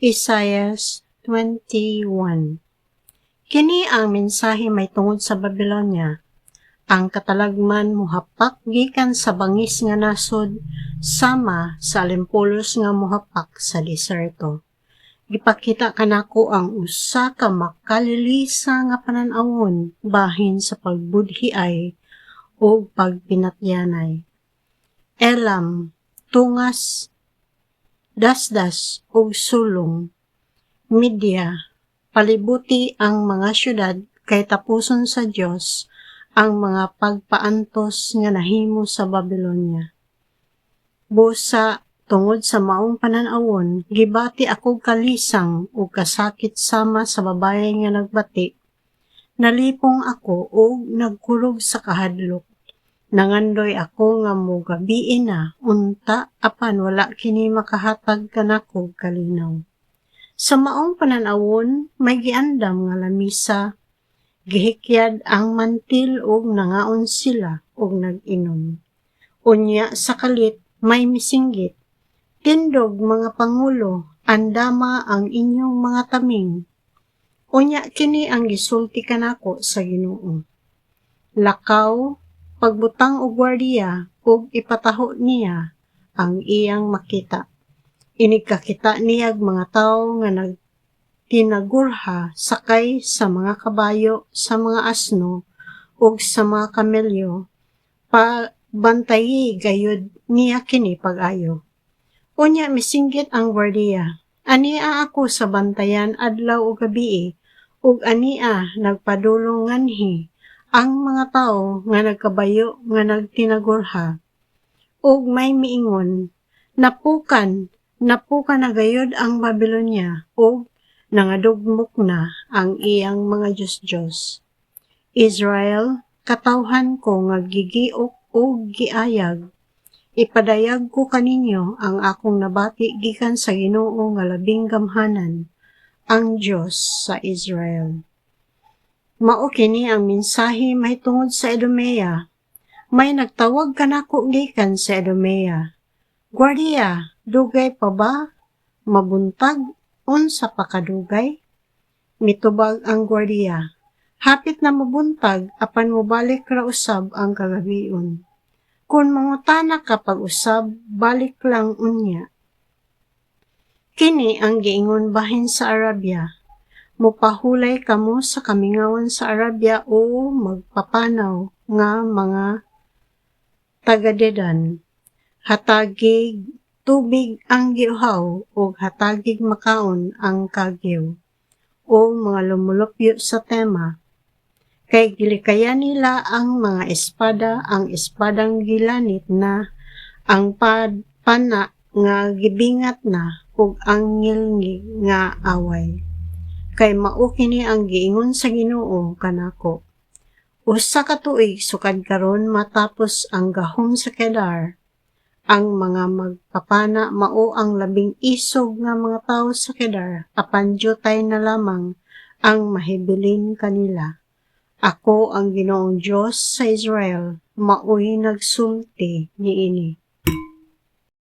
Isaias 21. Kini ang mensahe may tungod sa Babylonia. Ang katalagman muhapak gikan sa bangis nga nasod, sama sa alimpulos nga muhapak sa deserto. Gipakita kanako ang usa ka makalilisa nga panan-awon bahin sa pagbudhiay o pagpinatyanay. Elam, tungas, dasdas ug sulong. Media, palibuti ang mga syudad kay tapuson sa Dios ang mga pagpaantos nga nahimo sa Babylonia. Busa, tungod sa maong panan-awon, gibati ako kalisang ug kasakit sama sa babaye nga nagbati. Nalipong ako ug nagkulog sa kahadlok. Nangandoy ako nga mogabiin na, unta apan wala kini makahatag kanako kalinaw. Sa maong panan-awon, may giandam nga lamisa, gihikyad ang mantil ug nangaon sila ug nag-inom. Unya sa kalit, may misinggit, tindog mga pangulo, andama ang inyong mga taming. Unya kini ang gisulti kanako sa Ginoo. Lakaw, pagbutang og gwardiya ug ipataho niya ang iyang makita. Inigkakita niyag mga tawo nga nagtinagurha sakay sa mga kabayo, sa mga asno ug sa mga kamelyo. Bantayi gayud niya kini pag-ayo. Unya misinggit ang gwardiya. Ania ako sa bantayan adlaw ug gabii, ug ania nagpadulong nganhi ang mga tawo nga nagkabayo nga nagtinagurha. Ug may miingon, napukan na gayud ang Babylonia, ug nangadugmok na ang iyang mga Diyos-Diyos. Israel, katawhan ko nga gigiok ug giayag. Ipadayag ko kaninyo ang akong nabati gikan sa Ginoo nga labing gamhanan, ang Diyos sa Israel. Mao kini ang mensahe may tungod sa Idumea. May nagtawag kanako gikan sa Idumea. Gwardiya, dugay pa ba? Mabuntag, unsa pa kadugay? Mitubag ang gwardiya. Hapit na mabuntag, apan mobalik ra usab ang kagabion. Kung mangutana ka pag-usab, balik lang unya. Kini ang giingon bahin sa Arabia. Mupahulay kamo sa kamingawan sa Arabia o magpapanaw nga mga taga-Dedan. Hatagig tubig ang giuhaw o hatagig makaon ang kagyo o mga lumulupyo sa tema. Kay gilikaya nila ang mga espada, ang espadang gilanit na, ang pana nga gibingat na ug ang ngilngi nga away. Kay mao kini ang giingon sa Ginoo kanako. Usa ka tuig sukad karon matapos ang gahom sa Kedar, ang mga magpapana mao ang labing isog nga mga tawo sa Kedar, apan dyutay na lamang ang mahibilin kanila. Ako ang Ginoong Diyos sa Israel, mao'y nagsulti niini.